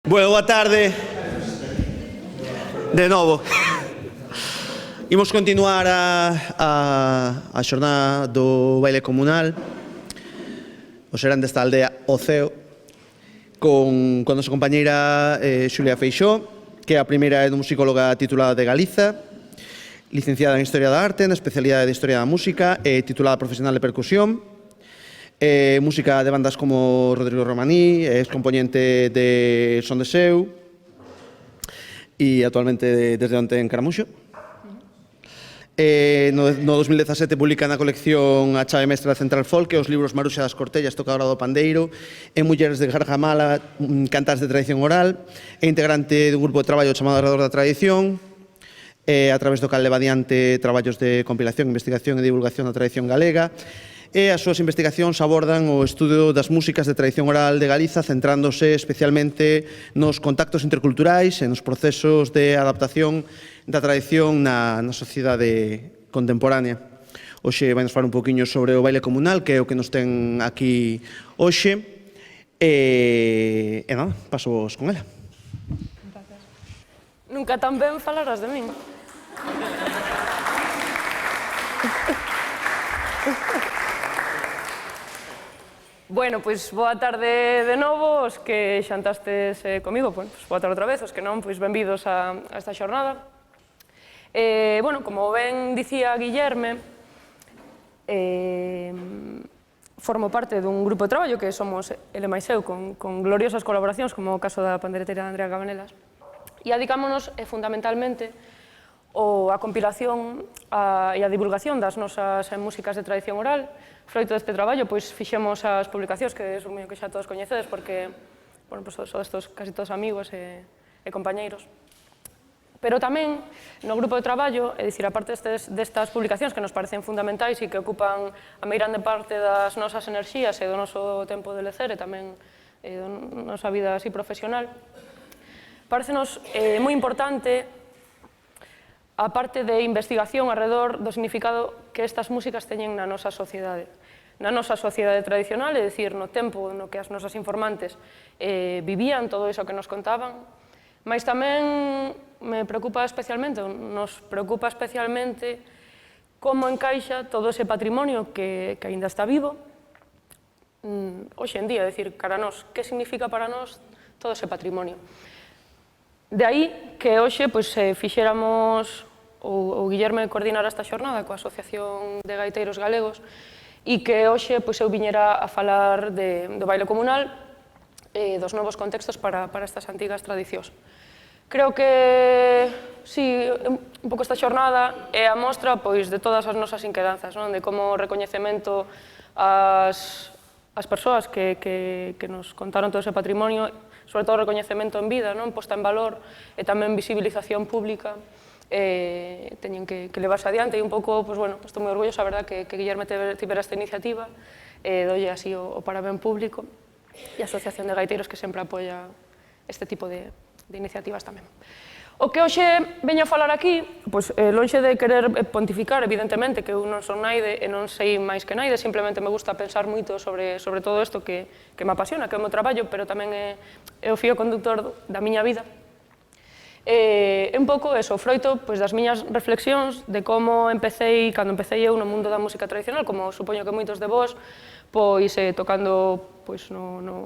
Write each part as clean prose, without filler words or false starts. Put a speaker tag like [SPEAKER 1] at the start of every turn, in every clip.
[SPEAKER 1] Bueno, boa tarde. De novo. Imos continuar a xornada do baile comunal, o serán desta aldea Oceo, con a nosa compañeira Xulia Feixó, que é a primeira etnomusicóloga titulada de Galiza, licenciada en Historia da Arte, na especialidade de Historia da Música, e titulada profesional de Percusión, música de bandas como Rodrigo Romaní, é excomponente de Son de Seu e actualmente desde onte en Caramuxo. No 2017 publica na colección A chave mestra da Central Folk os libros Maruxa das Cortellas, Tocadora do Pandeiro e Mulleres de Gargamala, Cantares de Tradición Oral, é integrante dun grupo de traballo chamado Alrededor da Tradición, a través do cal leva adiante traballos de compilación, investigación e divulgación da tradición galega, e as súas investigacións abordan o estudo das músicas de tradición oral de Galiza, centrándose especialmente nos contactos interculturais e nos procesos de adaptación da tradición na sociedade contemporánea. Hoxe vai nos falar un poquinho sobre o baile comunal, que é o que nos ten aquí hoxe, e nada, paso vos con ela.
[SPEAKER 2] Nunca tan ben falarás de min. Bueno, pois boa tarde de novo, os que xantastes comigo, pois boa tarde outra vez, os que non, pois benvidos a esta xornada. Bueno, como ben dicía Guillerme, formo parte dun grupo de traballo que somos ele máis eu, con gloriosas colaboracións, como o caso da panderetera Andrea Cabanelas, e adicámonos fundamentalmente a compilación e a divulgación das nosas músicas de tradición oral. Froito deste traballo, pois fixemos as publicacións que supoño que xa todos coñecedes, porque, bueno, pois son estos casi todos amigos e compañeiros. Pero tamén, no grupo de traballo, é dicir, aparte destas publicacións que nos parecen fundamentais e que ocupan a meirande parte das nosas enerxías e do noso tempo de lecer e tamén da nosa vida así profesional, parecenos moi importante a parte de investigación alrededor do significado que estas músicas teñen na nosa sociedade. Na nosa sociedade tradicional, é dicir, no tempo no que as nosas informantes vivían todo iso que nos contaban, mas tamén me preocupa especialmente, nos preocupa especialmente como encaixa todo ese patrimonio que aínda está vivo hoxe en día, é dicir, cara a nós, que significa para nós todo ese patrimonio. De aí que hoxe fixéramos o Guillerme coordinara esta xornada coa Asociación de Gaiteiros Galegos e que hoxe eu viñera a falar do baile comunal e dos novos contextos para estas antigas tradicións. Creo que, si, un pouco esta xornada é a mostra de todas as nosas inquedanzas, de como o recoñecemento ás persoas que nos contaron todo ese patrimonio, sobre todo o recoñecemento en vida, posta en valor e tamén visibilización pública, teñen que levarse adiante e un pouco, estou moi orgullosa, a verdad, que Guillerme tivera esta iniciativa, dolle así o parabén público e a Asociación de Gaiteiros que sempre apoia este tipo de iniciativas tamén. O que hoxe veño a falar aquí, lonxe de querer pontificar, evidentemente, que eu non son naide e non sei máis que naide, simplemente me gusta pensar moito sobre todo isto que me apasiona, que é o meu traballo, pero tamén é o fío conductor da miña vida. É un pouco eso, froito das miñas reflexións de como cando empecé eu no mundo da música tradicional, como supoño que moitos de vós, tocando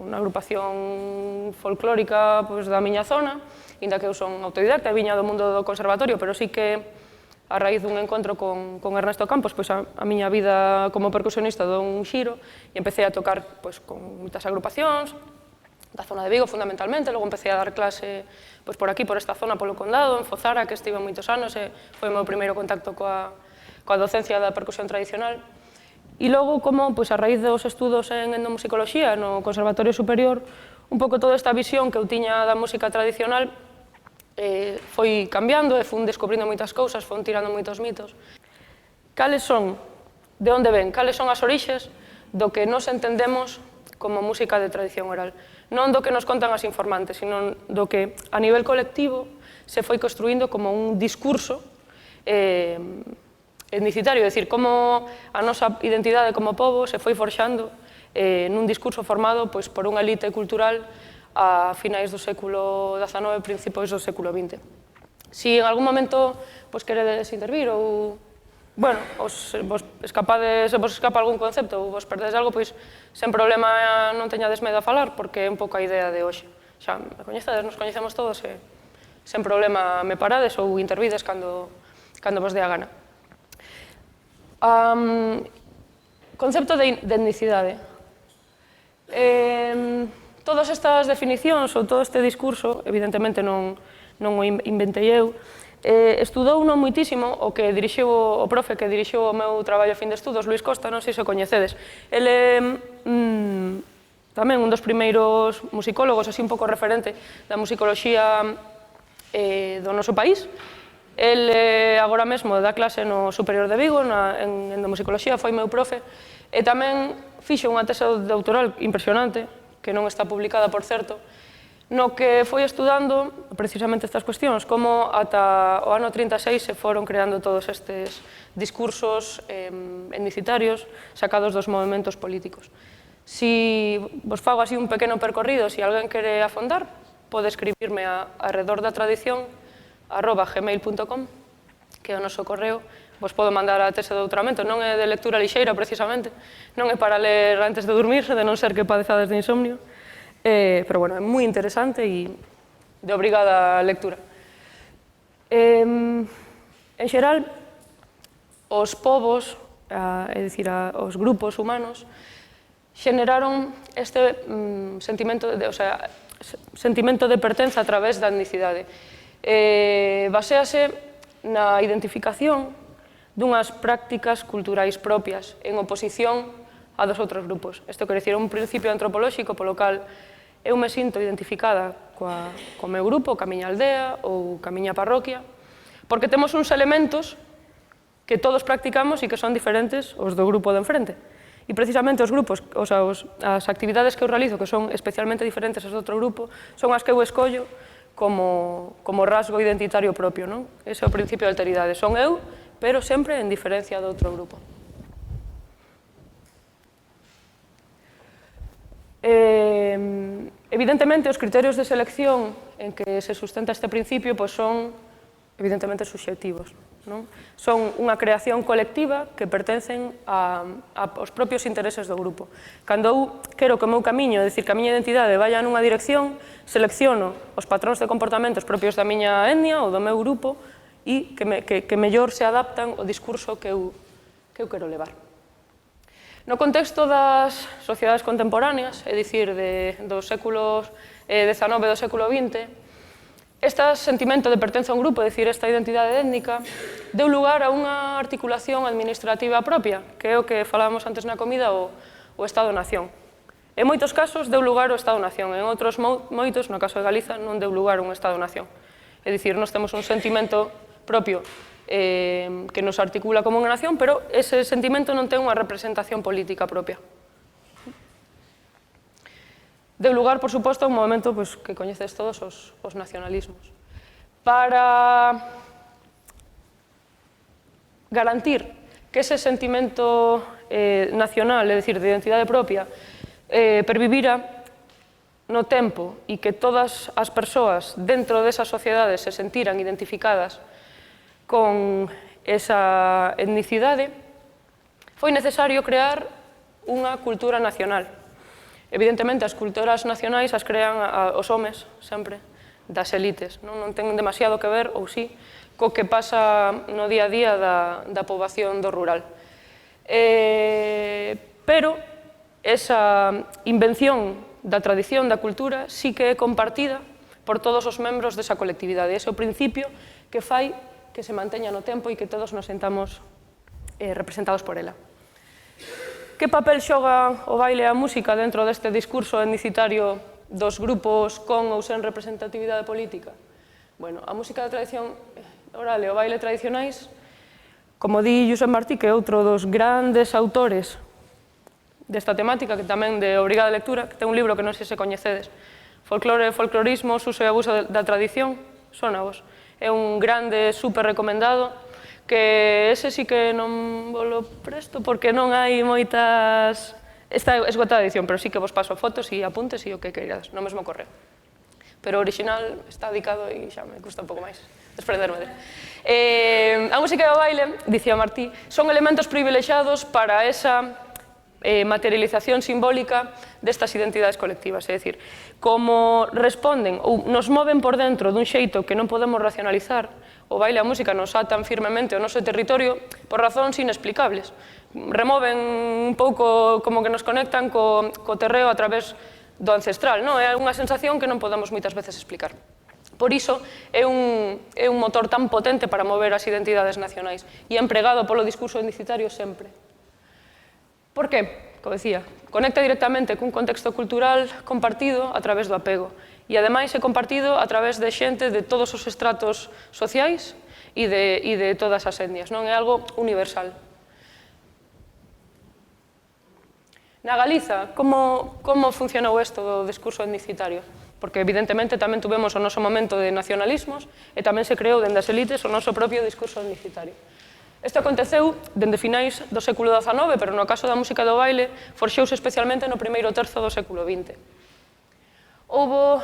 [SPEAKER 2] na agrupación folclórica da miña zona, inda que eu son autodidacta e viña do mundo do conservatorio, pero sí que a raíz dun encontro con Ernesto Campos, a miña vida como percusionista dou un xiro e empecé a tocar con moitas agrupacións, da zona de Vigo fundamentalmente, logo empecé a dar clase por aquí, por esta zona, polo Condado, en Fozara, que estive moitos anos, e foi o meu primeiro contacto coa docencia da percusión tradicional. E logo, como a raíz dos estudos en etnomusicoloxía no Conservatorio Superior, un pouco toda esta visión que eu tiña da música tradicional foi cambiando e fun descubrindo moitas cousas, fun tirando moitos mitos. Cales son, de onde ven, cales son as orixes do que nos entendemos como música de tradición oral? Non do que nos contan as informantes, sino do que a nivel colectivo se foi construindo como un discurso etnicitario, é dicir, como a nosa identidade como pobo se foi forxando nun discurso formado por unha elite cultural a finais do século XIX e principios do século XX. Si en algún momento queredes intervir ou se vos escapa algún concepto ou vos perdedes algo, pois sen problema non teñades medo a falar, porque é un pouco a idea de hoxe. Xa me coñecedes, nos coñecemos todos e sen problema me parades ou intervides cando vos dé a gana. Concepto de etnicidade. Todas estas definicións ou todo este discurso, evidentemente non o inventei eu, estudou non moitísimo o que dirixiu o profe que dirixiu o meu traballo fin de estudos, Luís Costa, non sei se o coñecedes. Ele tamén un dos primeiros musicólogos, así un pouco referente da musicoloxía do noso país. Ele agora mesmo dá clase no Superior de Vigo, en musicoloxía, foi meu profe, e tamén fixo unha tese doutoral impresionante, que non está publicada, por certo, no que foi estudando precisamente estas cuestións, como ata o ano 36 se foron creando todos estes discursos etnicitarios sacados dos movimentos políticos. Si vos fago así un pequeno percorrido, si alguén quere afondar, pode escribirme a redorddatradicion@gmail.com, que é o noso correo. Vos podo mandar a tese de doutoramento, non é de lectura lixeira, precisamente, non é para ler antes de dormir, de non ser que padezades de insomnio, pero, é moi interesante e de obrigada lectura. En xeral, os povos, é dicir, os grupos humanos, xeneraron este sentimento de pertenza a través da etnicidade. Baséase na identificación dunhas prácticas culturais propias en oposición a dos outros grupos. Isto quer dicir, un principio antropolóxico polo cal eu me sinto identificada co meu grupo, ca miña aldea ou ca miña parroquia, porque temos uns elementos que todos practicamos e que son diferentes os do grupo de enfrente. E precisamente os grupos, as actividades que eu realizo, que son especialmente diferentes as do outro grupo, son as que eu escollo como rasgo identitario propio. Ese é o principio de alteridade. Son eu, pero sempre en diferencia do outro grupo. Evidentemente, os criterios de selección en que se sustenta este principio son, evidentemente, subxectivos. Son unha creación colectiva que pertencen aos propios intereses do grupo. Cando eu quero que o meu camiño, é dicir, que a miña identidade vaya nunha dirección, selecciono os patróns de comportamentos propios da miña etnia ou do meu grupo e que mellor se adaptan ao discurso que eu quero levar. No contexto das sociedades contemporáneas, é dicir, dos séculos XIX e do século XX, este sentimento de pertenza a un grupo, é dicir, esta identidade étnica, deu lugar a unha articulación administrativa propia, que é o que falábamos antes na comida, o Estado-nación. En moitos casos deu lugar ao Estado-nación, en outros moitos, no caso de Galiza, non deu lugar a un Estado-nación. É dicir, nós temos un sentimento propio que nos articula como unha nación, pero ese sentimento non ten unha representación política propia. Deu lugar, por suposto, a un movimento que coñecedes todos, os nacionalismos. Para garantir que ese sentimento nacional, é dicir, de identidade propia, pervivira no tempo e que todas as persoas dentro desas sociedades se sentiran identificadas con esa etnicidade, foi necesario crear unha cultura nacional. Evidentemente, as culturas nacionais as crean os homes, sempre, das elites. Non ten demasiado que ver, ou sí, co que pasa no día a día da poboación do rural. Pero esa invención da tradición, da cultura, sí que é compartida por todos os membros desa colectividade. Ese é o principio que fai que se manteña no tempo e que todos nos sentamos representados por ela. Que papel xoga o baile e a música dentro deste discurso etnicitario dos grupos con ou sen representatividade política? Bueno, a música da tradición oral e o baile tradicionais, como di Josep Martí, que é outro dos grandes autores desta temática, que tamén de obrigada lectura, que ten un libro que non sei se coñecedes, Folclore e folclorismo, uso e abuso da tradición, sonavos. É un grande, super recomendado, que ese sí que non volo presto porque non hai moitas... Está esgotada a edición, pero sí que vos paso fotos e apuntes e o que queirades, no mesmo correo. pero o original está dedicado e xa me custa un pouco máis desprenderme dele. A música e o baile, dicía Martí, son elementos privilexiados para esa materialización simbólica destas identidades colectivas, é dicir, como responden ou nos moven por dentro dun xeito que non podemos racionalizar, o baile e a música nos atan firmemente ao noso territorio por razóns inexplicables. Removen un pouco como que nos conectan co terreo a través do ancestral, non? É unha sensación que non podemos moitas veces explicar. Por iso é un motor tan potente para mover as identidades nacionais e é empregado polo discurso unicitario sempre. Por que? Como decía, conecta directamente cun contexto cultural compartido a través do apego e ademais é compartido a través de xente de todos os estratos sociais e de todas as etnias, non? É algo universal. Na Galiza, como funcionou isto do discurso etnicitario? Porque, evidentemente, tamén tuvemos o noso momento de nacionalismos e tamén se creou dende as elites o noso propio discurso etnicitario. Isto aconteceu dende finais do século XIX, pero no caso da música e do baile forxouse especialmente no primeiro terzo do século XX. Houbo,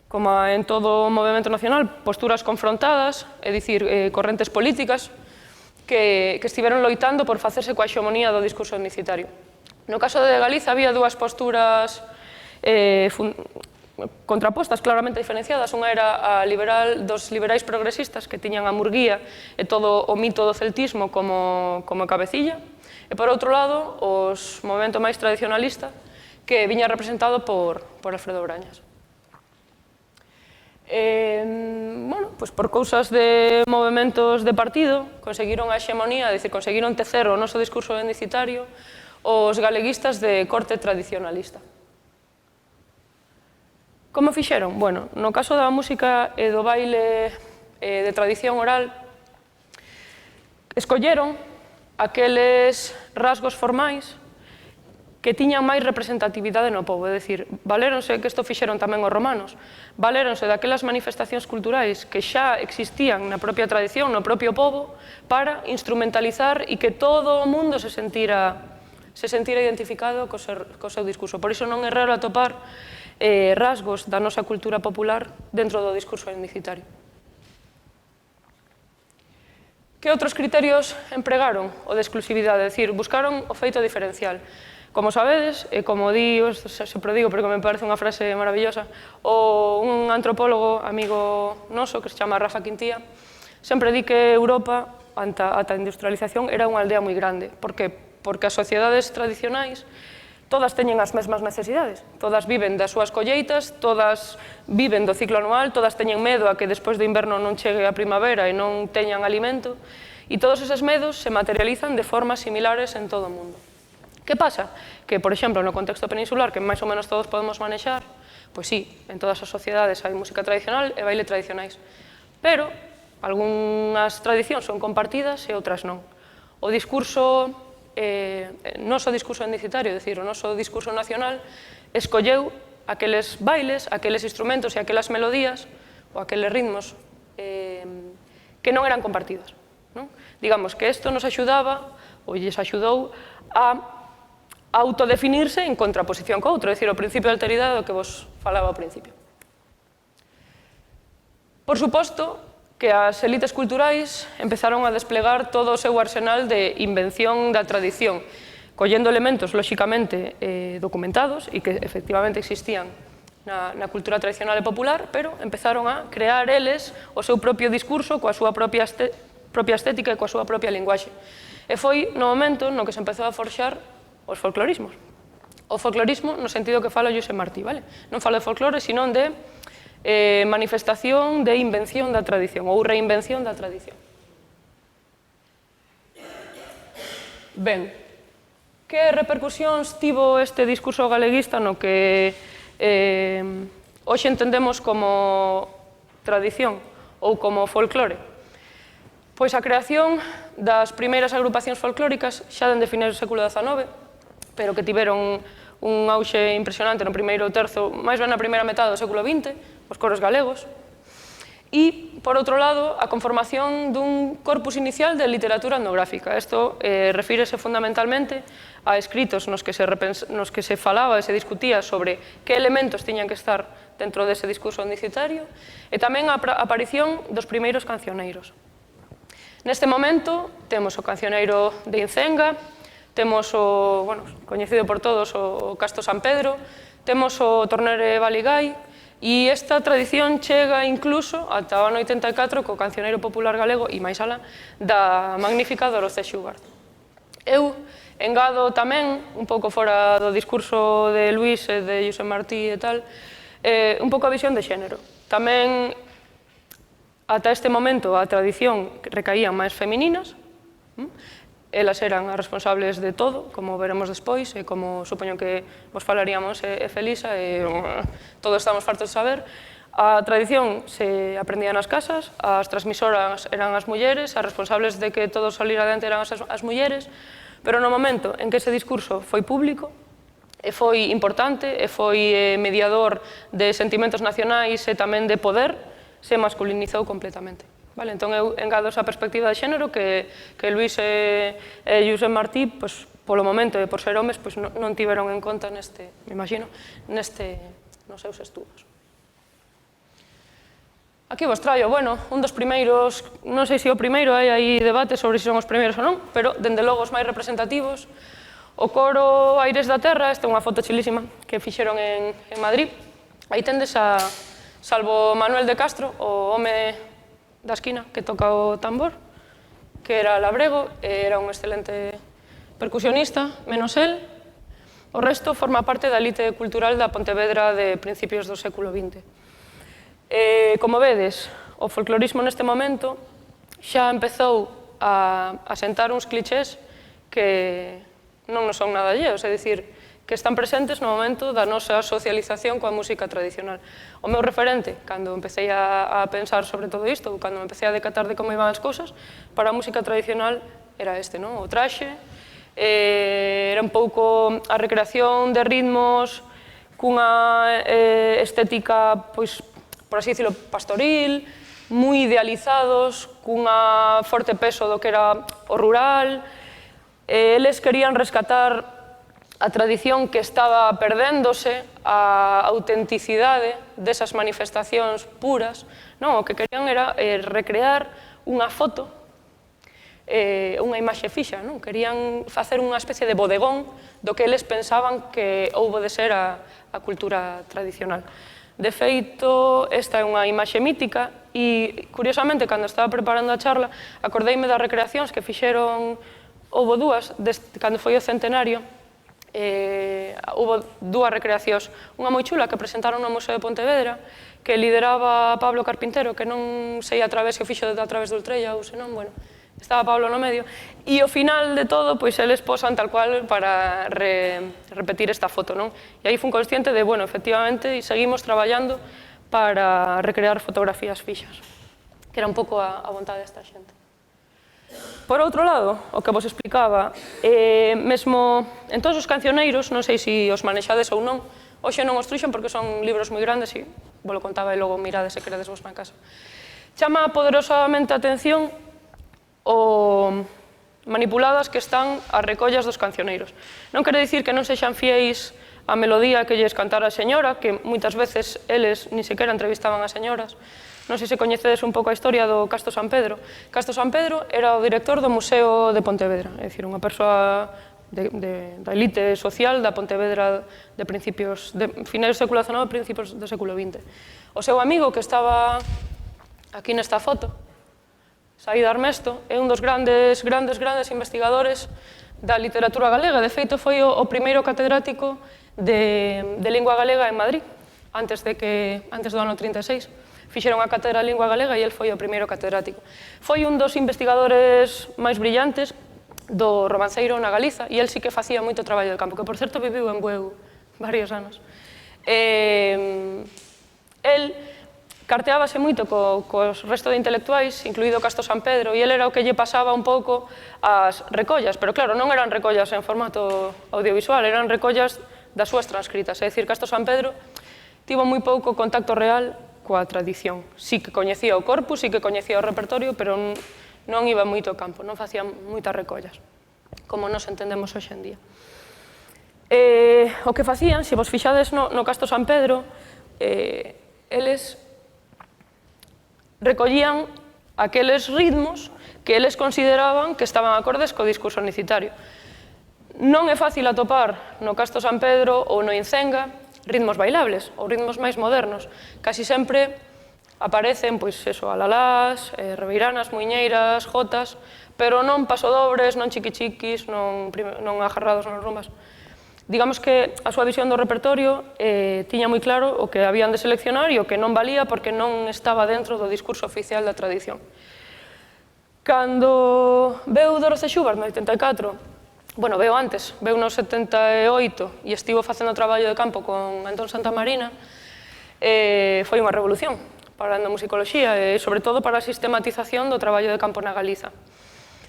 [SPEAKER 2] como en todo o movimento nacional, posturas confrontadas, é dicir, correntes políticas que estiveron loitando por facerse coa hexemonía do discurso etnicitario. No caso de Galiza había dúas posturas contrapostas, claramente diferenciadas. Unha era a liberal dos liberais progresistas, que tiñan a Murguía e todo o mito do celtismo como cabecilla, e por outro lado, o movimento máis tradicionalista, que viña representado por Alfredo Brañas. Pois por cousas de movimentos de partido, conseguiron a hexemonía, é dicir, conseguiron tecer o noso discurso etnicitario os galeguistas de corte tradicionalista. Como fixeron? Bueno, no caso da música e do baile de tradición oral, escolleron aqueles rasgos formais que tiñan máis representatividade no pobo, é dicir, valéronse, que isto fixeron tamén os romanos, valéronse daquelas manifestacións culturais que xa existían na propia tradición, no propio pobo, para instrumentalizar e que todo o mundo se sentira identificado co seu discurso. Por iso non é raro atopar rasgos da nosa cultura popular dentro do discurso etnicitario. Que outros criterios empregaron o de exclusividade? É dicir, buscaron o feito diferencial. Como sabedes, e como sempre digo porque me parece unha frase maravillosa, un antropólogo amigo noso que se chama Rafa Quintía sempre di que Europa, ata a industrialización, era unha aldea moi grande. Por que? Porque as sociedades tradicionais todas teñen as mesmas necesidades, todas viven das súas colleitas, todas viven do ciclo anual, todas teñen medo a que despois do inverno non chegue a primavera e non teñan alimento, e todos eses medos se materializan de formas similares en todo o mundo. Que pasa? Que, por exemplo, no contexto peninsular, que máis ou menos todos podemos manexar, pois sí, en todas as sociedades hai música tradicional e baile tradicionais, pero algunhas tradicións son compartidas e outras non. O discurso noso discurso etnicitario, é dicir, o noso discurso nacional, escolleu aqueles bailes, aqueles instrumentos e aquelas melodías ou aqueles ritmos que non eran compartidos. Digamos que isto nos axudaba, ou lles axudou, a autodefinirse en contraposición co outro, é dicir, o principio de alteridade do que vos falaba ao principio. Por suposto, que as elites culturais empezaron a desplegar todo o seu arsenal de invención da tradición, collendo elementos, lóxicamente, documentados e que efectivamente existían na cultura tradicional e popular, pero empezaron a crear eles o seu propio discurso coa súa propia estética e coa súa propia linguaxe. E foi no momento no que se empezou a forxar os folclorismos. O folclorismo no sentido que fala Josep Martí, vale? Non falo de folclore, senón de manifestación de invención da tradición ou reinvención da tradición. Ben, que repercusións tivo este discurso galeguista no que hoxe entendemos como tradición ou como folclore? Pois a creación das primeiras agrupacións folclóricas xa dende finais do século XIX, pero que tiveron un auxe impresionante no primeiro terzo, máis ben na primeira metade do século XX, os coros galegos, e por outro lado, a conformación dun corpus inicial de literatura etnográfica. Isto refírese fundamentalmente a escritos nos que se falaba e se discutía sobre que elementos tiñan que estar dentro dese discurso etnicitario e tamén a aparición dos primeiros cancioneiros. Neste momento temos o cancioneiro de Incenga, temos o, coñecido por todos, o Casto San Pedro, temos o Tornere Baligái, e esta tradición chega incluso ata o ano 84 co cancioneiro popular galego e máis alá da magnífica Doroce Xugart. Eu engado tamén, un pouco fora do discurso de Luís e de Josep Martí e tal, un pouco a visión de xénero. Tamén, ata este momento, a tradición recaían máis femininas, elas eran as responsables de todo, como veremos despois, e como supoño que vos falaríamos e Felisa, e todos estamos fartos de saber. A tradición se aprendía nas casas, as transmisoras eran as mulleres, as responsables de que todo salira adiante eran as mulleres, pero no momento en que ese discurso foi público, e foi importante, e foi mediador de sentimentos nacionais e tamén de poder, se masculinizou completamente. Entón, eu engado esa perspectiva de xénero que Luís e Josep Martí, polo momento e por ser homes, non tiveron en conta, me imagino, nos seus estudos. Aquí vos traio, un dos primeiros, non sei se o primeiro, hai aí debate sobre se son os primeiros ou non, pero, dende logo, os máis representativos, o coro Aires da Terra, esta é unha foto chilísima que fixeron en Madrid. Aí tendes a Salvo Manuel de Castro, o home da esquina que toca o tambor, que era labrego, era un excelente percusionista, menos el. O resto forma parte da elite cultural da Pontevedra de principios do século XX. Como vedes, o folclorismo neste momento xa empezou a sentar uns clichés que non nos son nada alleos, é dicir, que están presentes no momento da nosa socialización coa música tradicional. O meu referente, cando empecé a pensar sobre todo isto, cando me empecé a decatar de como iban as cousas, para a música tradicional era este, o traxe, era un pouco a recreación de ritmos cunha estética, pois, por así dicilo, pastoril, moi idealizados, cunha forte peso do que era o rural. Eles querían rescatar a tradición que estaba perdéndose, a autenticidade desas manifestacións puras. O que querían era recrear unha foto, unha imaxe fixa. Querían facer unha especie de bodegón do que eles pensaban que houbo de ser a cultura tradicional. De feito, esta é unha imaxe mítica e, curiosamente, cando estaba preparando a charla, acordeime das recreacións que fixeron, houbo dúas, cando foi o centenario, houve dúas recreacións, unha moi chula que presentaron no Museo de Pontevedra, que lideraba Pablo Carpintero, que non sei a través que fixo a través do Ultrella ou senón, estaba Pablo no medio, e ao final de todo, pois eles posan tal cual para repetir esta foto, non? E aí fun consciente de, efectivamente, seguimos traballando para recrear fotografías fixas, que era un pouco a vontade desta xente. Por outro lado, o que vos explicaba, mesmo en todos os cancioneiros, non sei se os manexades ou non, hoxe non os truxen porque son libros moi grandes e vos lo contaba e logo mirades se queredes vos na casa. Chama poderosamente a atención o manipuladas que están as recollas dos cancioneiros. Non quere dicir que non sexan fieis a melodía que lles cantara a señora, que moitas veces eles ni sequera entrevistaban a señoras. Non sei se coñecedes un pouco a historia do Casto San Pedro. Casto San Pedro era o director do Museo de Pontevedra, é dicir, unha persoa da elite social da Pontevedra de principios, de finais do século XIX e principios do século XX. O seu amigo, que estaba aquí nesta foto, Saíd Armesto, é un dos grandes investigadores da literatura galega. De feito, foi o primeiro catedrático de lingua galega en Madrid, antes do ano 36. Fixeron a cátedra de lingua galega e el foi o primeiro catedrático. Foi un dos investigadores máis brillantes do romanceiro na Galiza e el sí que facía moito traballo de campo, que, por certo, viviu en Bueu varios anos. El carteábase moito cos resto de intelectuais, incluído Casto San Pedro, e el era o que lle pasaba un pouco as recollas, pero claro, non eran recollas en formato audiovisual, eran recollas das súas transcritas, é dicir, Casto San Pedro tivo moi pouco contacto real coa tradición. Sí que coñecía o corpus, sí que coñecía o repertorio, pero non iba moito ao campo, non facía moitas recollas, como nos entendemos hoxe en día. O que facían, se vos fixades no Casto San Pedro, eles recollían aqueles ritmos que eles consideraban que estaban acordes co discurso unicitario. Non é fácil atopar no Casto San Pedro ou no Incenga ritmos bailables ou ritmos máis modernos. Casi sempre aparecen, pois, eso, alalás, rebeiranas, muiñeiras, jotas, pero non pasodobres, non chiquichiquis, non agarrados nas rumbas. Digamos que a súa visión do repertorio tiña moi claro o que habían de seleccionar e o que non valía porque non estaba dentro do discurso oficial da tradición. Cando veu Dorothea Schubart no 84, bueno, veu antes, veu no 78 e estivo facendo traballo de campo con Antón Santamarina, foi unha revolución para a endomusicoloxía e, sobre todo, para a sistematización do traballo de campo na Galiza.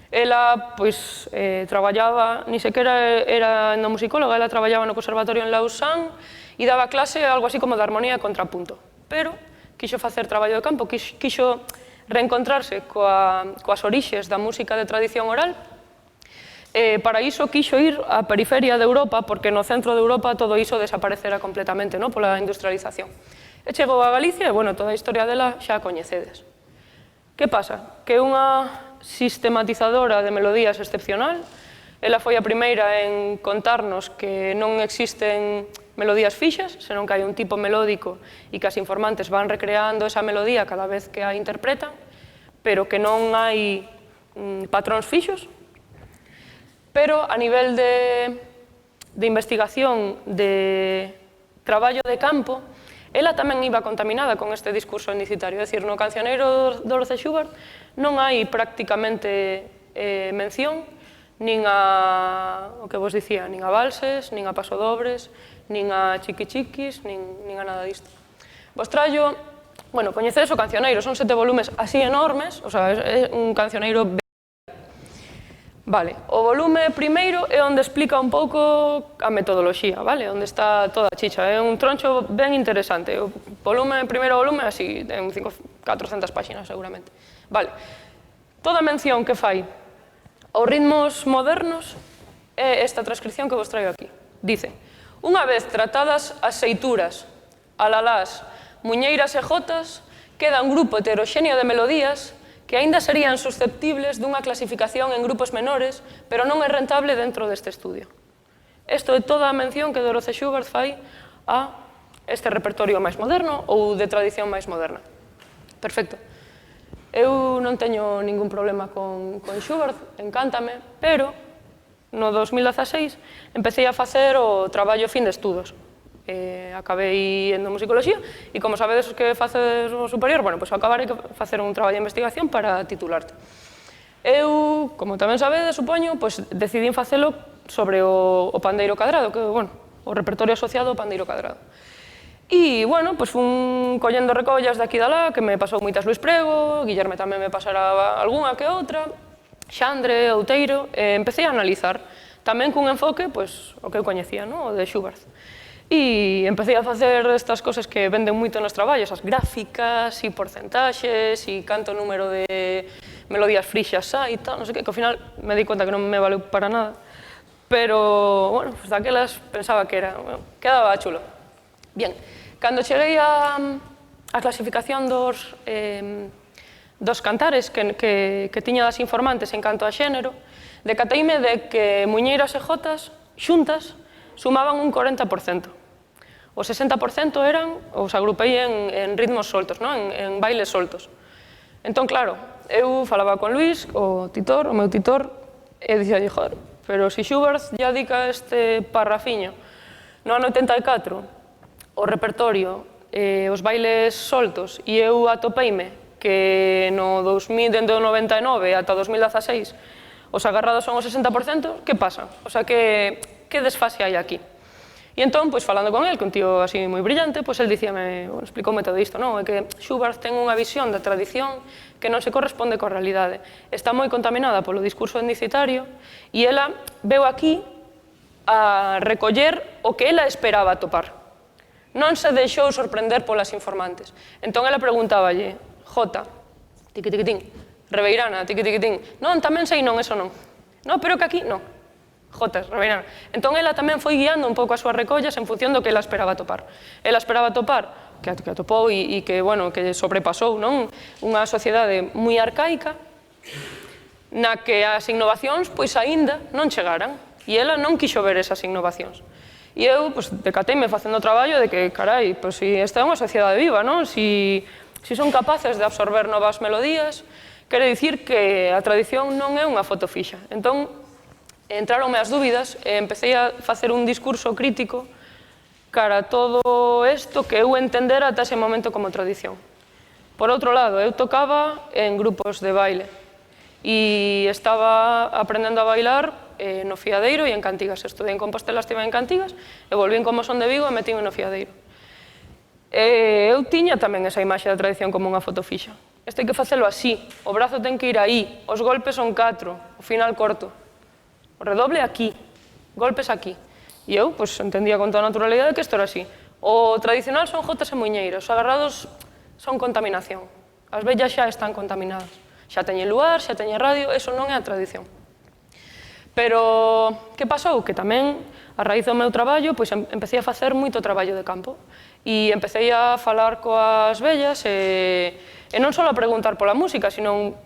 [SPEAKER 2] Ela, pois, traballaba, ni sequera era endomusicóloga, ela traballaba no Conservatorio en Lausanne e daba clase algo así como de armonía e contrapunto. Pero quixo facer traballo de campo, quixo reencontrarse coas orixes da música de tradición oral. Para iso quixo ir á periferia de Europa, porque no centro de Europa todo iso desaparecera completamente pola industrialización. E chegou a Galicia e, bueno, toda a historia dela xa a coñecedes. Que pasa? Que é unha sistematizadora de melodías excepcional. Ela foi a primeira en contarnos que non existen melodías fixas, senón que hai un tipo melódico e que as informantes van recreando esa melodía cada vez que a interpretan, pero que non hai patróns fixos. Pero a nivel de investigación, de traballo de campo, ela tamén iba contaminada con este discurso unicitario. É dicir, no cancioneiro de Dorothea Schubart non hai prácticamente mención nin a, o que vos dicía, nin a valses, nin a pasodobres, nin a chiquichiquis, nin a nada disto. Vos traio, bueno, coñecedes o cancioneiro, son 7 volumes así enormes, o sea, é un cancioneiro. Vale, o volume primeiro é onde explica un pouco a metodoloxía, vale? Onde está toda a chicha, é un troncho ben interesante. O primeiro volume, así, ten 400 páxinas, seguramente. Vale, toda a mención que fai aos ritmos modernos é esta transcripción que vos traio aquí. Dice, unha vez tratadas as seituras, alalás, muñeiras e jotas, queda un grupo heteroxéneo de melodías que aínda serían susceptibles dunha clasificación en grupos menores, pero non é rentable dentro deste estudio. Isto é toda a mención que Dorothea Schubart fai a este repertorio máis moderno ou de tradición máis moderna. Perfecto. Eu non teño ningún problema con Schubart, encántame, pero no 2016 empecé a facer o traballo fin de estudos. Acabei en endomusicoloxía e, como sabedes os que facedes o superior, bueno, pois acabarei que facer un traballo de investigación para titularte. Eu, como tamén sabedes, supoño, pois decidín facelo sobre o pandeiro cadrado, que, bueno, o repertorio asociado ao pandeiro cadrado. E, bueno, pois fun collendo recollas de aquí e da lá, que me pasou moitas Luís Prego, Guillerme tamén me pasara algunha que outra, Xandre, Outeiro, e empecé a analizar, tamén cun enfoque, pois, o que eu coñecía, o de Schubart. E empecé a facer estas cosas que venden moito nos traballos, as gráficas, e porcentaxes, e canto número de melodías frixas hai e tal, non sei que ao final me di conta que non me valeu para nada. Pero, bueno, pues daquelas pensaba que era, bueno, quedaba chulo. Bien, cando cheguei a clasificación dos cantares que tiña das informantes en canto a xénero, decateime de que muñeiras e jotas xuntas sumaban un 40%. O 60% eran, os agrupei en ritmos soltos, en bailes soltos. Entón, claro, eu falaba con Luís, o meu titor, e dicía, joder, pero se Schubert ya dedica este parrafiño no ano 84, o repertorio, os bailes soltos, e eu atopeime que no 2000, dende o 99 ata 2016, os agarrados son o 60%, que pasa? O sea, que desfase hai aquí? E entón, pois, falando con el, que un tío así moi brillante, pois, el dicíame, bueno, explicoume todo isto, é que Schubert ten unha visión da tradición que non se corresponde coa realidade. Está moi contaminada polo discurso unicitario e ela veu aquí a recoller o que ela esperaba atopar. non se deixou sorprender polas informantes. Entón, ela preguntáballe, Jota, tiqui-tiquitín, Rebeirana, tiqui-tiquitín, non, tamén sei non, eso non. Non, pero que aquí, non. Jota, Rebeirana. Entón, ela tamén foi guiando un pouco as súas recollas en función do que ela esperaba topar. Ela esperaba topar, que atopou e que, bueno, que sobrepasou, non? Unha sociedade moi arcaica na que as innovacións, pois, aínda non chegaran. E ela non quixo ver esas innovacións. E eu, pois, decateime facendo o traballo de que, carai, pois, si esta é unha sociedade viva, non? Si son capaces de absorber novas melodías, quere dicir que a tradición non é unha foto fixa. Entón, entraronme as dúbidas e empecé a facer un discurso crítico cara a todo isto que eu entendera ata ese momento como tradición. Por outro lado, eu tocaba en grupos de baile e estaba aprendendo a bailar no Fiadeiro e en Cantigas. Estudei en Compostela, estive en Cantigas, e volvín como son de Vigo e metín no Fiadeiro. Eu tiña tamén esa imaxe da tradición como unha foto fixa. Isto hai que facelo así, o brazo ten que ir aí, os golpes son 4, o final corto. O redoble aquí, golpes aquí. E eu, pois, entendía con toda a naturalidade que isto era así. O tradicional son jotas e muiñeiras, os agarrados son contaminación. As vellas xa están contaminadas. Xa teñen luar, xa teñen radio, eso non é a tradición. Pero, que pasou? Que tamén, a raíz do meu traballo, pois empecé a facer moito traballo de campo. E empecé a falar coas vellas e non só a preguntar pola música, sino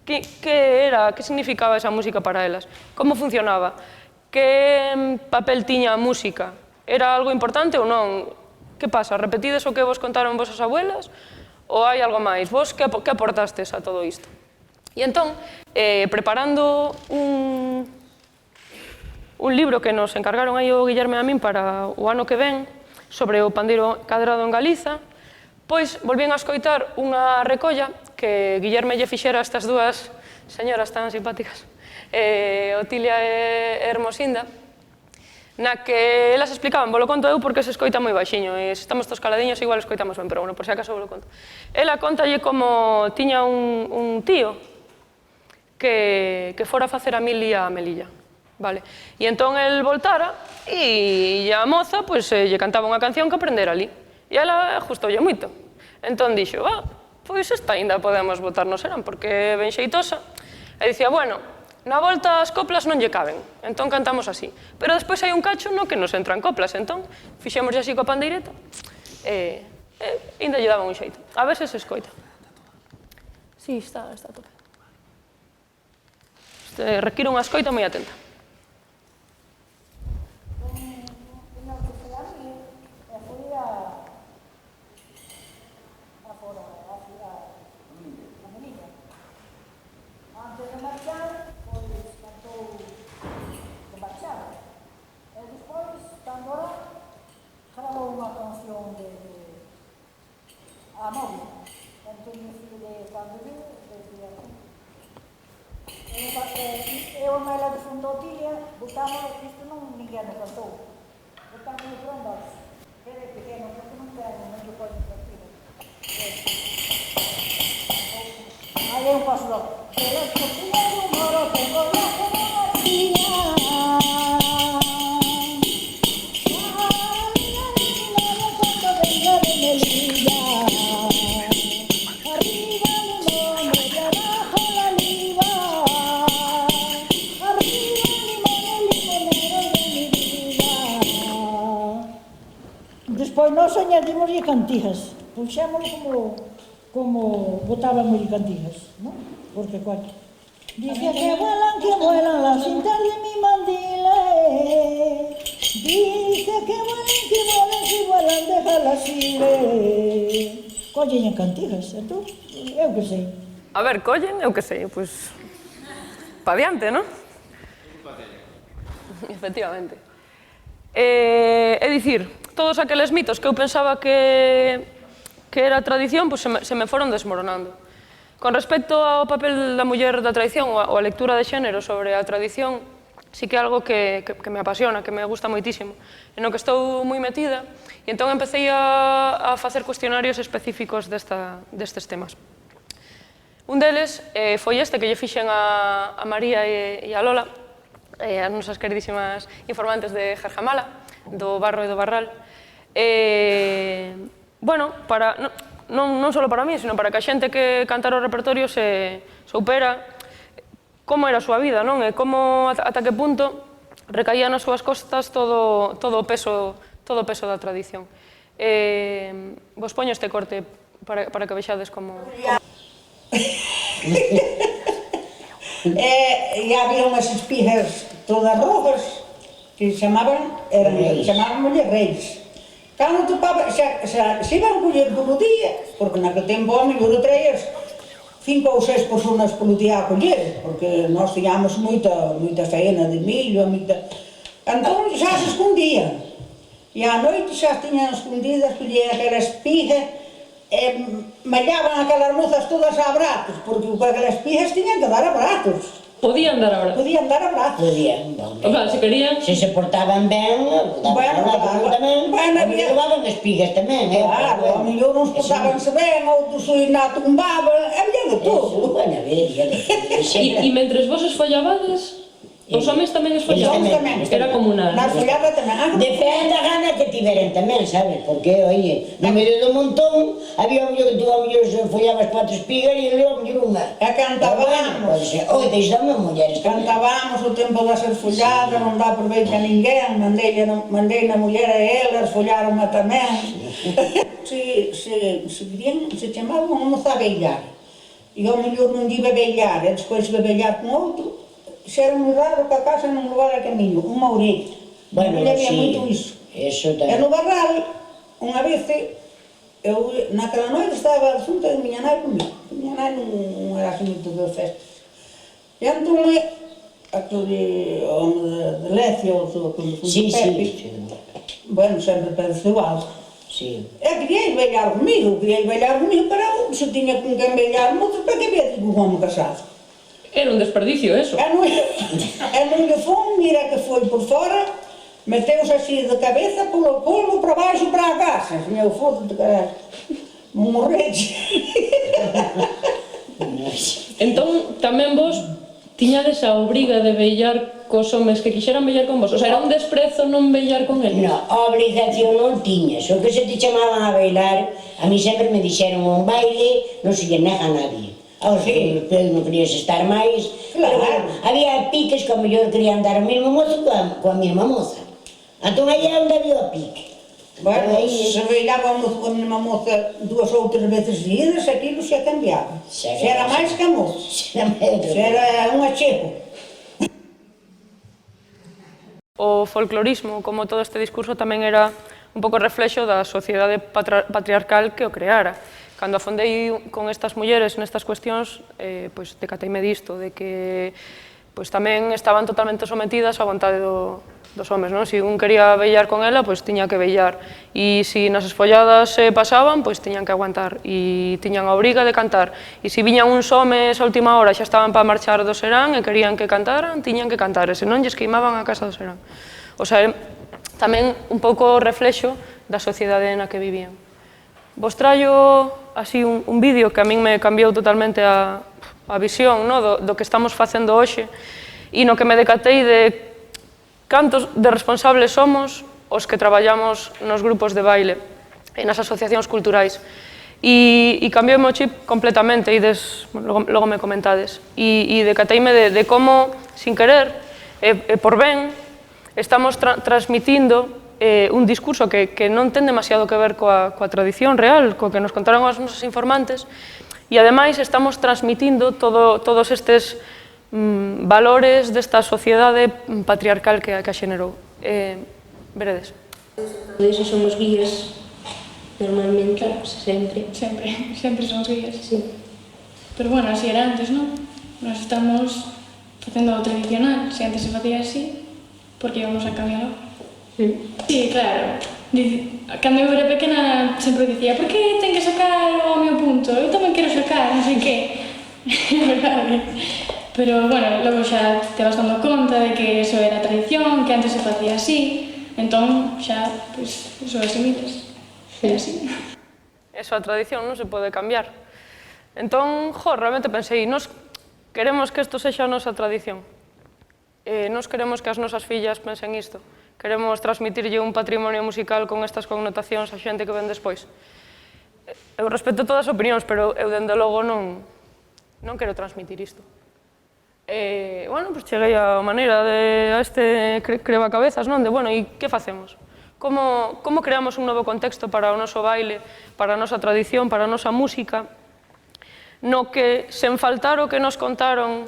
[SPEAKER 2] que significaba esa música para elas, como funcionaba, que papel tiña a música, era algo importante ou non? Que pasa, repetides o que vos contaron vosas abuelas ou hai algo máis? Vos que aportastes a todo isto? E entón, preparando un libro que nos encargaron aí o Guillerme e a min para o ano que ven, sobre o pandeiro cadrado en Galiza, pois volvín a escoitar unha recolla que Guillerme lle fixera a estas dúas señoras tan simpáticas, Otilia e Hermosinda, na que elas explicaban, volo conto eu porque se escoita moi baxiño, e se estamos todos caladiños igual escoitamos ben, pero bueno, por si acaso volo conto. Ela contalle como tiña un tío que fora a facer a Milia a Melilla. Vale. E entón el voltara e a moza lle cantaba unha canción que aprendera ali. E ela gustoulle moito. Entón dixo, pois esta ainda podemos botar no serán, porque é ben xeitosa. E dicía, bueno, na volta as coplas non lle caben, entón cantamos así. Pero despois hai un cacho no que nos entran coplas, entón fixémoslle así coa pandeireta e ainda lle daba un xeito. A ver se se escoita. Si, está a tope. Require unha escoita moi atenta.
[SPEAKER 3] Eu e Maila de Fundo Otilia, botamos, isto non ninguén me cantou, botamos no frondos, que é pequeno, porque non lle poden partir. Aí é un paso logo. Pero es que tiene un moro, tengo la geografía. Despois nós añadimoslle cantigas, puxémoslo como botábamos cantigas, non? Porque cual dice que vuelan las cintas de mi mandile, dice que vuelan, si vuelan, déjalas ir. Collen cantigas, e tú? Eu que sei.
[SPEAKER 2] A ver, collen, eu que sei, pois pa diante, non? Efectivamente. É dicir, todos aqueles mitos que eu pensaba que era tradición, pois se me foron desmoronando. Con respecto ao papel da muller da tradición ou a lectura de xénero sobre a tradición, sí que é algo que me apasiona, que me gusta moitísimo, e no que estou moi metida, e entón empecé a facer cuestionarios específicos destes temas. Un deles foi este que lle fixen a María e a Lola, as nosas queridísimas informantes de Jarjamala, do Barro e do Barral, Bueno, non só para mí, sino para que a xente que cantara o repertorio se soupera como era a súa vida, non? E como, ata que punto, recaía nas súas costas todo o peso da tradición. Vos poño este corte para que vexades como...
[SPEAKER 3] E había unhas espigas todas rojas que chamaban reis. Cando topaba, se iban coller polo día, porque naquele tempo a mellor traías 5 ou 6 personas polo día a coller, porque nós tiñamos moita faena de millo, entón xa se escondían. E á noite xa tiñan escondidas, collían aquela espiga e mallaban aquelas mozas todas a abratos, porque con aquelas espigas tiñan que dar abratos.
[SPEAKER 2] Podían dar abratos?
[SPEAKER 3] Podían dar abratos.
[SPEAKER 4] Podían,
[SPEAKER 2] O sea, se querían...
[SPEAKER 4] se portaban ben, daban abratos tamén, a mí levaban espigas tamén,
[SPEAKER 3] Claro, a mellor uns portábanse ben, outros na tumbaban, había de todo.
[SPEAKER 4] Bueno, a ver,
[SPEAKER 2] E mentres vos esfollabades, os homes tamén esfollaban? Era como unha...
[SPEAKER 3] Na follada tamén.
[SPEAKER 4] Depende da gana que tiveren tamén, sabes? Porque, oye, no medio do montón, había un mellor que tú a mellor se follabas 4 espigas e eu a mellor unha.
[SPEAKER 3] E cantábamos.
[SPEAKER 4] Oi, deixame mulleres.
[SPEAKER 3] Cantábamos o tempo da ser follada, non dá proveito a ninguén, mandei na muller a elas, follaron a tamén. Se chamaban unha moza a beilar. E ao mellor non iba a beilar, e despois iba a beilar con outro. Se era moi raro que a casa non levara camiño, unha orella.
[SPEAKER 4] Bueno,
[SPEAKER 3] había
[SPEAKER 4] sí,
[SPEAKER 3] moito iso.
[SPEAKER 4] Eso
[SPEAKER 3] E no barral, unha vez, eu naquela noite estaba a xunta de miña nai comigo. Miña nai non era así moito de festas. E entón, aquele home de Lecio, o Pepe, bueno, sempre pareceu algo.
[SPEAKER 4] Sí.
[SPEAKER 3] E quería ir bailar comigo, pero se tiña con quen bailar moito, para que había un home casado?
[SPEAKER 2] Era un desperdicio, eso.
[SPEAKER 3] E non lle fun, mira que foi por fora, meteuse así de cabeza polo colo para baixo para a casa. Señor, foto-te, caralho. Non morreche.
[SPEAKER 2] Entón, tamén vos tiñades a obriga de beilar cos homes que quixeran beilar con vos? O sea, era un desprezo non beilar con eles?
[SPEAKER 4] No, obligación non tiñas. O que se te chamaban a bailar, a mí sempre me dixeron un baile non se lle nega a nadie. Aos que non querías estar máis, pero bueno, había piques que ao mellor querían dar o mesmo mozo coa mesma moza. Entón aí é onde había o pique.
[SPEAKER 3] Bueno, se bailábamos coa mesma moza 2 ou 3 veces seguidas, aquilo xa cambiaba. Se era máis que a moza. Se era un achego.
[SPEAKER 2] O folclorismo, como todo este discurso, tamén era un pouco reflexo da sociedade patriarcal que o creara. Cando afondei con estas mulleres nestas cuestións, pois decateime disto, de que pois tamén estaban totalmente sometidas á vontade dos homes, non? Se un quería beilar con ela, pois tiña que beilar. E se nas esfolladas se pasaban, pois tiñan que aguantar. E tiñan a obriga de cantar. E se viñan uns homes a última hora xa estaban para marchar do serán e querían que cantaran, tiñan que cantar. E se non, lles queimaban a casa do serán. O sea, tamén un pouco reflexo da sociedade na que vivían. Vos traio así un vídeo que a min me cambiou totalmente a visión do que estamos facendo hoxe e no que me decatei de cantos de responsables somos os que traballamos nos grupos de baile e nas asociacións culturais. E cambioume o chip completamente, logo me comentades. E decateime de como, sin querer, e por ben, estamos transmitindo un discurso que non ten demasiado que ver coa tradición real, coa que nos contaron os nosos informantes, e ademais estamos transmitindo todos estes valores desta sociedade patriarcal que a xenerou. Veredes.
[SPEAKER 5] Esos somos guías, normalmente, sempre.
[SPEAKER 6] Sempre somos guías.
[SPEAKER 5] Sí.
[SPEAKER 6] Pero bueno, así era antes, non? Nos estamos facendo o tradicional. Se antes se facía así, porque íbamos a cambiarlo. Sí, claro. Cando eu era pequena sempre dicía por que ten que sacar o meu punto? Eu tamén quero sacar, non sei que. É verdade. Pero, bueno, logo xa te vas dando conta de que eso era tradición, que antes se facía así, entón xa, pois, eso asimilas. É así.
[SPEAKER 2] Eso, a tradición non se pode cambiar. Entón, realmente pensei, nos queremos que isto sexa a nosa tradición. Nos queremos que as nosas fillas pensen isto. Queremos transmitirlle un patrimonio musical con estas connotacións a xente que ven despois. Eu respeto todas as opinións, pero eu, dende logo, non quero transmitir isto. Bueno, pois cheguei a este crevacabezas, non? De, bueno, e que facemos? Como creamos un novo contexto para o noso baile, para a nosa tradición, para a nosa música, no que, sen faltar o que nos contaron,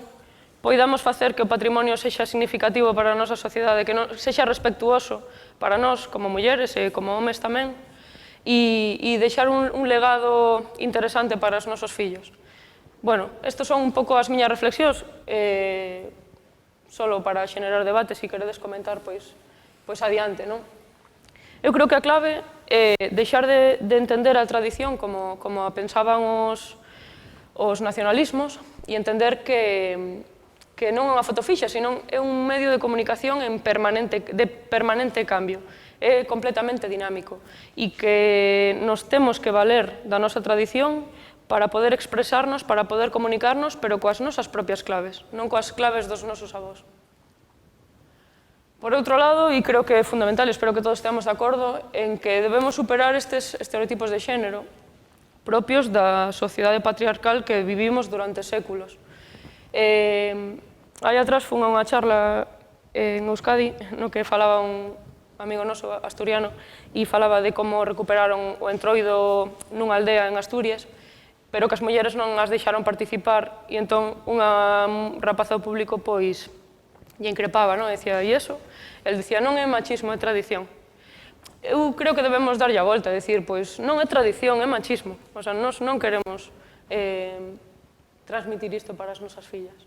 [SPEAKER 2] poidamos facer que o patrimonio sexa significativo para a nosa sociedade, que sexa respectuoso para nós como mulleres e como homes tamén, e deixar un legado interesante para os nosos fillos. Bueno, estes son un pouco as miñas reflexións, solo para xenerar debate, se queredes comentar, pois adiante, non? Eu creo que a clave é deixar de entender a tradición como a pensaban os nacionalismos e entender que non é unha foto fixa, senón é un medio de comunicación de permanente cambio. É completamente dinámico e que nos temos que valer da nosa tradición para poder expresarnos, para poder comunicarnos, pero coas nosas propias claves, non coas claves dos nosos avós. Por outro lado, e creo que é fundamental, espero que todos esteamos de acordo, en que debemos superar estes estereotipos de xénero propios da sociedade patriarcal que vivimos durante séculos. Aí atrás fun a unha charla en Euskadi, no que falaba un amigo noso asturiano, e falaba de como recuperaron o entroido nunha aldea en Asturias, pero que as mulleres non as deixaron participar, e entón unha rapaza do público pois lle increpaba, non? Decía, e iso? El dicía, non é machismo, é tradición. Eu creo que debemos darlle a volta, decir, pois non é tradición, é machismo. O sea, nós non queremos transmitir isto para as nosas fillas.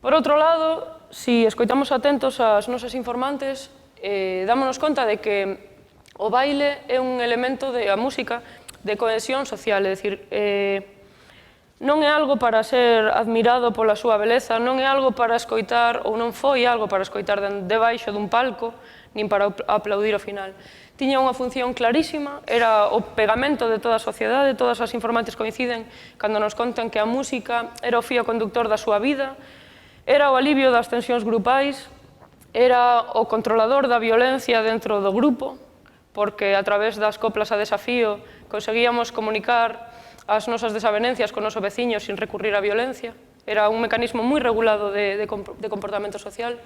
[SPEAKER 2] Por outro lado, se escoitamos atentos ás nosas informantes, dámonos conta de que o baile é un elemento a música de cohesión social, é dicir, non é algo para ser admirado pola súa beleza, non é algo para escoitar, ou non foi algo para escoitar debaixo dun palco, nin para aplaudir ao final. Tiña unha función clarísima, era o pegamento de toda a sociedade, todas as informantes coinciden cando nos contan que a música era o fío conductor da súa vida, era o alivio das tensións grupais, era o controlador da violencia dentro do grupo, porque a través das coplas a desafío conseguíamos comunicar as nosas desavenencias con o noso veciño sin recurrir á violencia. Era un mecanismo moi regulado de comportamento social.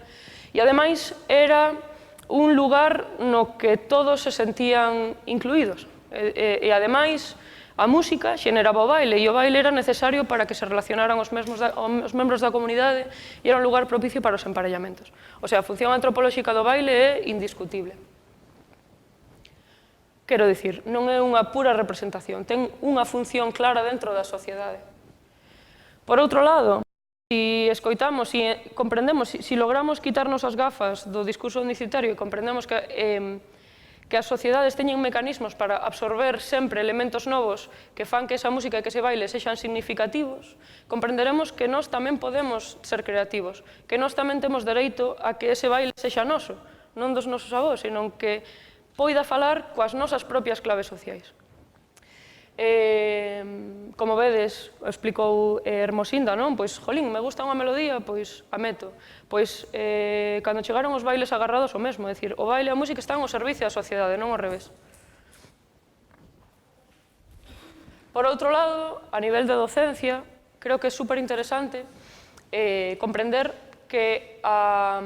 [SPEAKER 2] E, ademais, era un lugar no que todos se sentían incluídos. E, ademais, a música xeneraba o baile, e o baile era necesario para que se relacionaran os membros da comunidade e era un lugar propicio para os emparellamentos. O sea, a función antropolóxica do baile é indiscutible. Quero dicir, non é unha pura representación, ten unha función clara dentro da sociedade. Por outro lado, se escoitamos, se comprendemos, se logramos quitarnos as gafas do discurso unicitario e comprendemos que as sociedades teñen mecanismos para absorber sempre elementos novos que fan que esa música e que ese baile sexan significativos, comprenderemos que nós tamén podemos ser creativos, que nós tamén temos dereito a que ese baile sexa noso, non dos nosos avós, senón que poida falar coas nosas propias claves sociais. Como vedes, explicou Hermosinda, non? Pois, jolín, me gusta unha melodía, pois a meto. Pois, cando chegaron os bailes agarrados, o mesmo, é dicir, o baile e a música están ao servicio da sociedade, non ao revés. Por outro lado, a nivel de docencia, creo que é superinteresante comprender que a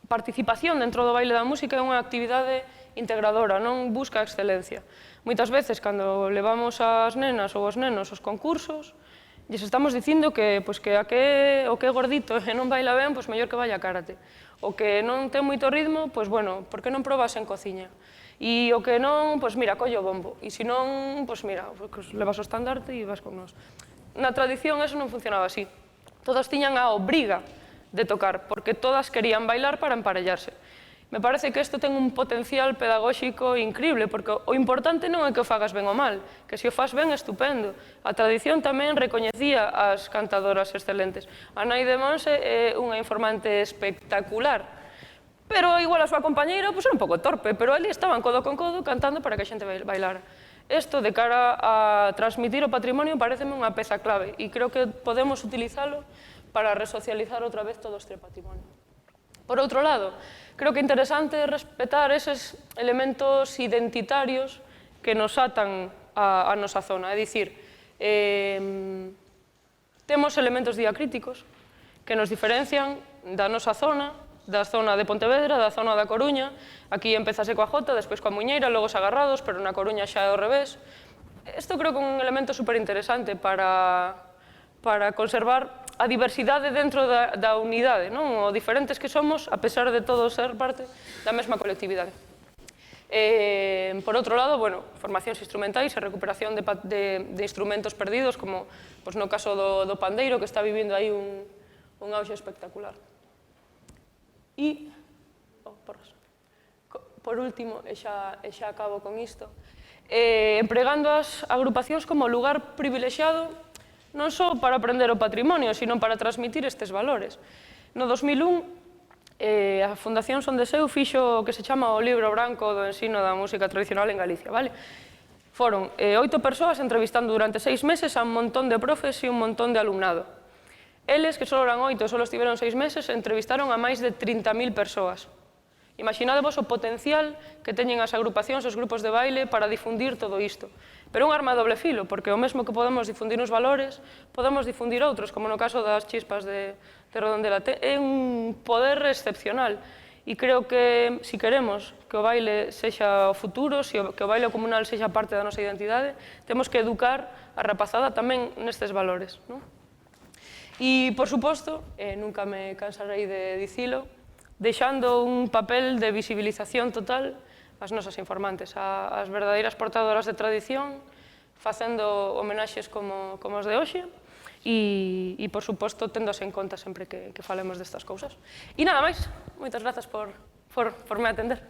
[SPEAKER 2] participación dentro do baile da música é unha actividade integradora, non busca a excelencia. Moitas veces, cando levamos as nenas ou os nenos aos concursos, lles estamos dicindo que o que é gordito e non baila ben, pois mellor que vaya a karate. O que non ten moito ritmo, pois bueno, por que non probas en cociña? E o que non, pois mira, colle o bombo. E se non, pois mira, levas o estandarte e vas con nós. Na tradición eso non funcionaba así. Todas tiñan a obriga de tocar, porque todas querían bailar para emparellarse. Me parece que isto ten un potencial pedagóxico increíble, porque o importante non é que o fagas ben ou mal, que se o faz ben, estupendo. A tradición tamén recoñecía as cantadoras excelentes. A nai de Monse é unha informante espectacular, pero igual a súa compañeira era un pouco torpe, pero ali estaban codo con codo cantando para que a xente bailara. Isto, de cara a transmitir o patrimonio, pareceme unha peza clave, e creo que podemos utilizalo para resocializar outra vez todo este patrimonio. Por outro lado, creo que é interesante respetar eses elementos identitarios que nos atan a nosa zona. É dicir, temos elementos diacríticos que nos diferencian da nosa zona, da zona de Pontevedra, da zona da Coruña. Aquí empezase coa Jota, despois coa Muñeira, logo os Agarrados, pero na Coruña xa é ao revés. Isto creo que é un elemento superinteresante para conservar a diversidade dentro da unidade, o diferentes que somos, a pesar de todos ser parte da mesma colectividade. Por outro lado, formacións instrumentais e recuperación de instrumentos perdidos, como no caso do pandeiro, que está vivindo aí un auxe espectacular. E, por último, e xa acabo con isto, empregando as agrupacións como lugar privilexiado non só para aprender o patrimonio, sino para transmitir estes valores. No 2001, a Fundación Son de Seu fixo o que se chama o Libro Branco do ensino da música tradicional en Galicia. Foron 8 persoas entrevistando durante 6 meses a un montón de profes e un montón de alumnado. Eles, que só eran 8 e só estiveron 6 meses, entrevistaron a máis de 30.000 persoas. Imaginadevos o potencial que teñen as agrupacións, os grupos de baile, para difundir todo isto. Pero un arma de doble filo, porque o mesmo que podemos difundir uns valores, podemos difundir outros, como no caso das chispas de Redondela. É un poder excepcional. E creo que, se queremos que o baile sexa o futuro, que o baile comunal sexa parte da nosa identidade, temos que educar a rapazada tamén nestes valores. E, por suposto, nunca me cansarei de dicilo, deixando un papel de visibilización total ás nosas informantes, ás verdadeiras portadoras de tradición, facendo homenaxes como os de hoxe e, por suposto, téndose en conta sempre que falemos destas cousas. E nada máis, moitas grazas por me atender.